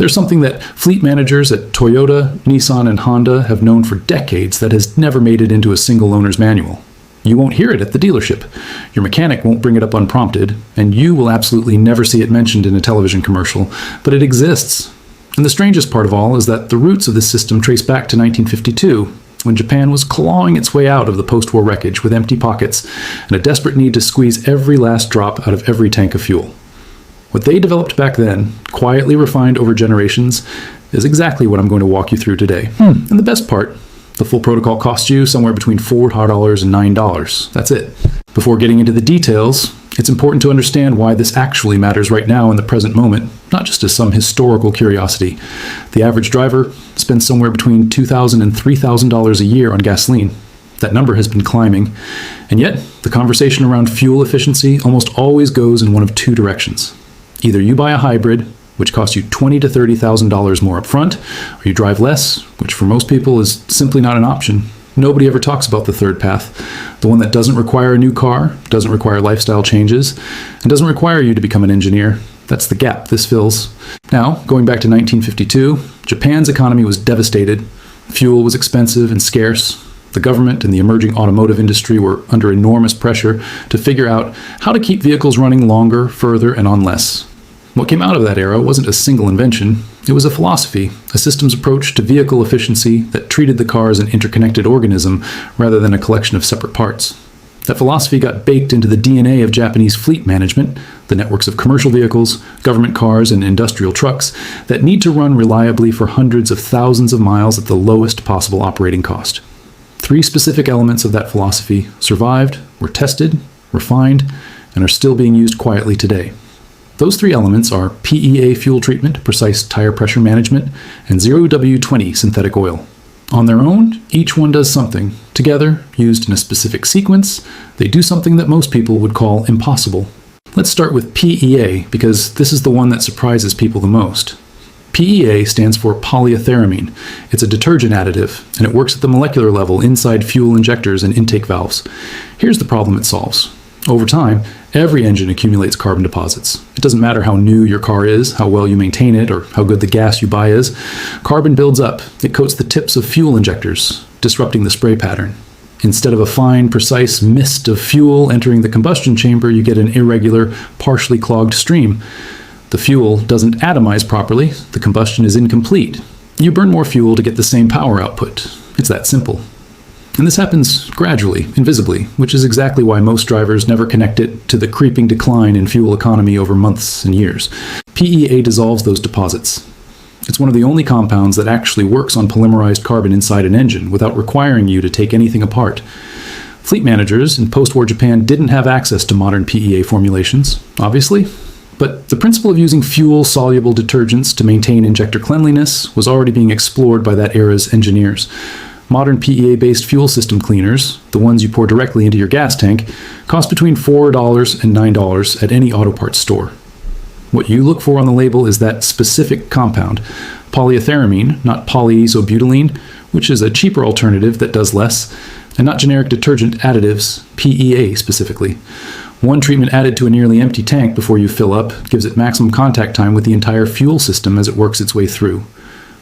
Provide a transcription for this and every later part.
There's something that fleet managers at Toyota, Nissan, and Honda have known for decades that has never made it into a single owner's manual. You won't hear it at the dealership. Your mechanic won't bring it up unprompted, and you will absolutely never see it mentioned in a television commercial, but it exists. And the strangest part of all is that the roots of this system trace back to 1952, when Japan was clawing its way out of the post-war wreckage with empty pockets and a desperate need to squeeze every last drop out of every tank of fuel. What they developed back then, quietly refined over generations, is exactly what I'm going to walk you through today. And the best part, the full protocol costs you somewhere between $4 and $9. That's it. Before getting into the details, it's important to understand why this actually matters right now in the present moment, not just as some historical curiosity. The average driver spends somewhere between $2,000 and $3,000 a year on gasoline. That number has been climbing, and yet the conversation around fuel efficiency almost always goes in one of two directions. Either you buy a hybrid, which costs you $20,000 to $30,000 more up front, or you drive less, which for most people is simply not an option. Nobody ever talks about the third path, the one that doesn't require a new car, doesn't require lifestyle changes, and doesn't require you to become an engineer. That's the gap this fills. Now, going back to 1952, Japan's economy was devastated. Fuel was expensive and scarce. The government and the emerging automotive industry were under enormous pressure to figure out how to keep vehicles running longer, further, and on less. What came out of that era wasn't a single invention. It was a philosophy, a systems approach to vehicle efficiency that treated the car as an interconnected organism rather than a collection of separate parts. That philosophy got baked into the DNA of Japanese fleet management, the networks of commercial vehicles, government cars, and industrial trucks that need to run reliably for hundreds of thousands of miles at the lowest possible operating cost. 3 specific elements of that philosophy survived, were tested, refined, and are still being used quietly today. Those 3 elements are PEA fuel treatment, precise tire pressure management, and 0W20 synthetic oil. On their own, each one does something. Together, used in a specific sequence, they do something that most people would call impossible. Let's start with PEA, because this is the one that surprises people the most. PEA stands for polyethyramine. It's a detergent additive, and it works at the molecular level inside fuel injectors and intake valves. Here's the problem it solves. Over time, every engine accumulates carbon deposits. It doesn't matter how new your car is, how well you maintain it, or how good the gas you buy is. Carbon builds up. It coats the tips of fuel injectors, disrupting the spray pattern. Instead of a fine, precise mist of fuel entering the combustion chamber, you get an irregular, partially clogged stream. The fuel doesn't atomize properly. The combustion is incomplete. You burn more fuel to get the same power output. It's that simple. And this happens gradually, invisibly, which is exactly why most drivers never connect it to the creeping decline in fuel economy over months and years. PEA dissolves those deposits. It's one of the only compounds that actually works on polymerized carbon inside an engine without requiring you to take anything apart. Fleet managers in post-war Japan didn't have access to modern PEA formulations, obviously, but the principle of using fuel-soluble detergents to maintain injector cleanliness was already being explored by that era's engineers. Modern PEA-based fuel system cleaners, the ones you pour directly into your gas tank, cost between $4 and $9 at any auto parts store. What you look for on the label is that specific compound, polyethyramine, not polyisobutylene, which is a cheaper alternative that does less, and not generic detergent additives, PEA specifically. One treatment added to a nearly empty tank before you fill up gives it maximum contact time with the entire fuel system as it works its way through.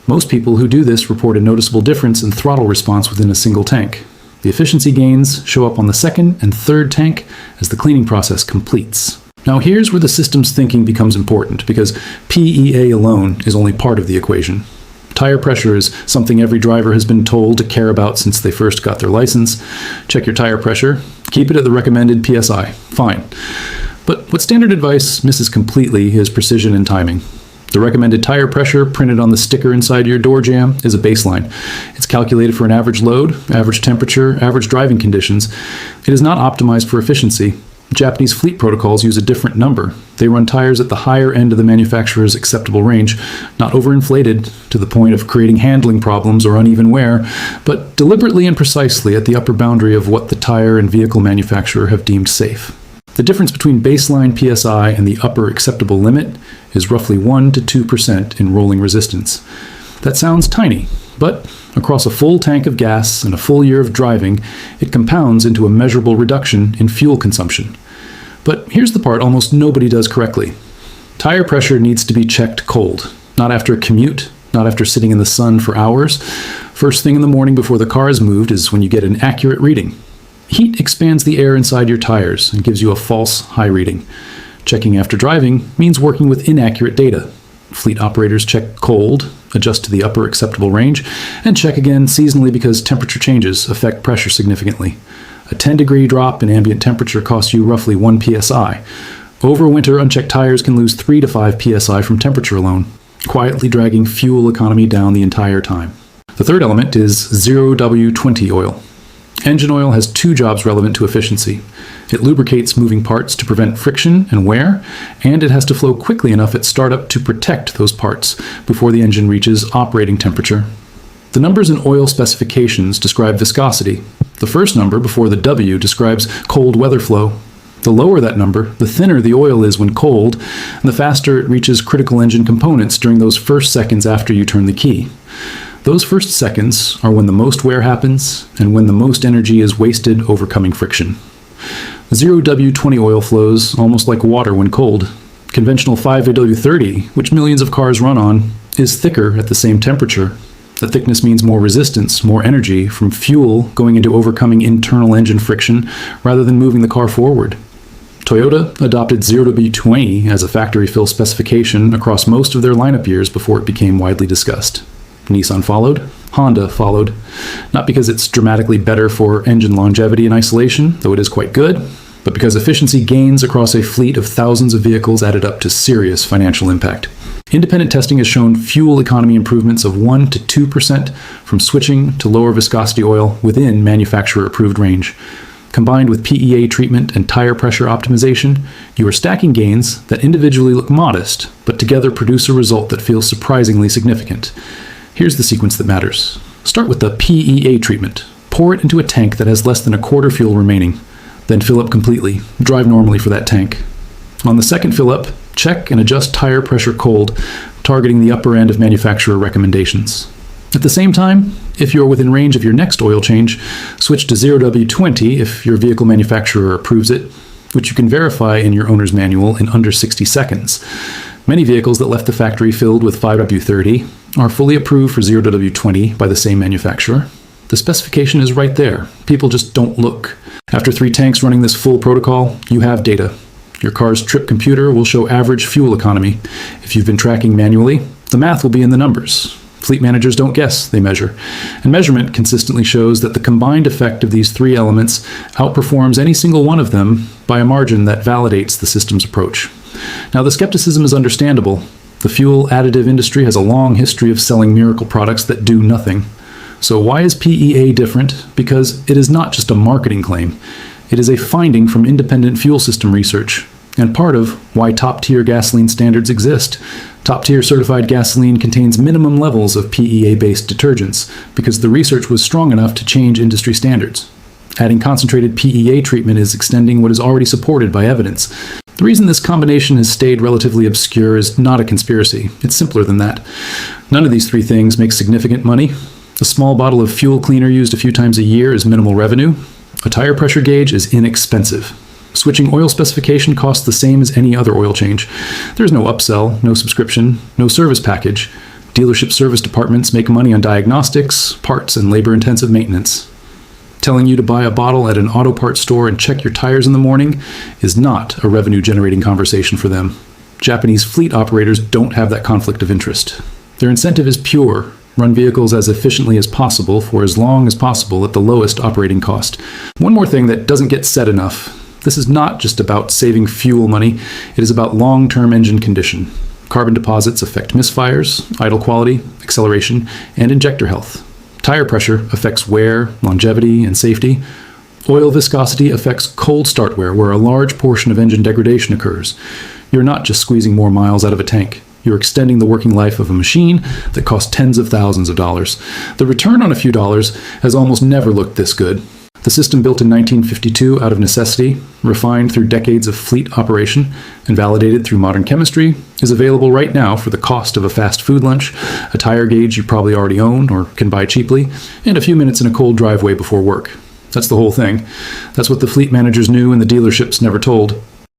Most people who do this report a noticeable difference in throttle response within a single tank. The efficiency gains show up on the second and third tank as the cleaning process completes. Now here's where the system's thinking becomes important, because PEA alone is only part of the equation. Tire pressure is something every driver has been told to care about since they first got their license. Check your tire pressure. Keep it at the recommended PSI. Fine. But what standard advice misses completely is precision and timing. The recommended tire pressure printed on the sticker inside your door jamb is a baseline. It's calculated for an average load, average temperature, average driving conditions. It is not optimized for efficiency. Japanese fleet protocols use a different number. They run tires at the higher end of the manufacturer's acceptable range, not overinflated to the point of creating handling problems or uneven wear, but deliberately and precisely at the upper boundary of what the tire and vehicle manufacturer have deemed safe. The difference between baseline PSI and the upper acceptable limit is roughly 1 to 2% in rolling resistance. That sounds tiny, but across a full tank of gas and a full year of driving, it compounds into a measurable reduction in fuel consumption. But here's the part almost nobody does correctly. Tire pressure needs to be checked cold, not after a commute, not after sitting in the sun for hours. First thing in the morning before the car is moved is when you get an accurate reading. Heat expands the air inside your tires and gives you a false high reading. Checking after driving means working with inaccurate data. Fleet operators check cold, adjust to the upper acceptable range, and check again seasonally because temperature changes affect pressure significantly. A 10-degree drop in ambient temperature costs you roughly 1 psi. Over winter, unchecked tires can lose 3 to 5 psi from temperature alone, quietly dragging fuel economy down the entire time. The third element is 0W20 oil. Engine oil has two jobs relevant to efficiency. It lubricates moving parts to prevent friction and wear, and it has to flow quickly enough at startup to protect those parts before the engine reaches operating temperature. The numbers in oil specifications describe viscosity. The first number before the W describes cold weather flow. The lower that number, the thinner the oil is when cold, and the faster it reaches critical engine components during those first seconds after you turn the key. Those first seconds are when the most wear happens and when the most energy is wasted overcoming friction. 0W20 oil flows almost like water when cold. Conventional 5AW30, which millions of cars run on, is thicker at the same temperature. The thickness means more resistance, more energy from fuel going into overcoming internal engine friction rather than moving the car forward. Toyota adopted 0W20 as a factory fill specification across most of their lineup years before it became widely discussed. Nissan followed, Honda followed, not because it's dramatically better for engine longevity and isolation, though it is quite good, but because efficiency gains across a fleet of thousands of vehicles added up to serious financial impact. Independent testing has shown fuel economy improvements of 1 to 2% from switching to lower viscosity oil within manufacturer-approved range. Combined with PEA treatment and tire pressure optimization, you are stacking gains that individually look modest, but together produce a result that feels surprisingly significant. Here's the sequence that matters. Start with the PEA treatment. Pour it into a tank that has less than a quarter fuel remaining. Then fill up completely. Drive normally for that tank. On the second fill up, check and adjust tire pressure cold, targeting the upper end of manufacturer recommendations. At the same time, if you are within range of your next oil change, switch to 0W20 if your vehicle manufacturer approves it, which you can verify in your owner's manual in under 60 seconds. Many vehicles that left the factory filled with 5W30 are fully approved for 0W20 by the same manufacturer. The specification is right there. People just don't look. After 3 tanks running this full protocol, you have data. Your car's trip computer will show average fuel economy. If you've been tracking manually, the math will be in the numbers. Fleet managers don't guess, they measure. And measurement consistently shows that the combined effect of these 3 elements outperforms any single one of them by a margin that validates the system's approach. Now, the skepticism is understandable. The fuel additive industry has a long history of selling miracle products that do nothing. So why is PEA different? Because it is not just a marketing claim. It is a finding from independent fuel system research, and part of why top-tier gasoline standards exist. Top-tier certified gasoline contains minimum levels of PEA-based detergents because the research was strong enough to change industry standards. Adding concentrated PEA treatment is extending what is already supported by evidence. The reason this combination has stayed relatively obscure is not a conspiracy. It's simpler than that. None of these 3 things make significant money. A small bottle of fuel cleaner used a few times a year is minimal revenue. A tire pressure gauge is inexpensive. Switching oil specification costs the same as any other oil change. There's no upsell, no subscription, no service package. Dealership service departments make money on diagnostics, parts, and labor-intensive maintenance. Telling you to buy a bottle at an auto parts store and check your tires in the morning is not a revenue-generating conversation for them. Japanese fleet operators don't have that conflict of interest. Their incentive is pure. Run vehicles as efficiently as possible for as long as possible at the lowest operating cost. One more thing that doesn't get said enough. This is not just about saving fuel money. It is about long-term engine condition. Carbon deposits affect misfires, idle quality, acceleration, and injector health. Tire pressure affects wear, longevity, and safety. Oil viscosity affects cold start wear, where a large portion of engine degradation occurs. You're not just squeezing more miles out of a tank. You're extending the working life of a machine that costs tens of thousands of dollars. The return on a few dollars has almost never looked this good. The system built in 1952 out of necessity, refined through decades of fleet operation, and validated through modern chemistry, is available right now for the cost of a fast food lunch, a tire gauge you probably already own or can buy cheaply, and a few minutes in a cold driveway before work. That's the whole thing. That's what the fleet managers knew and the dealerships never told.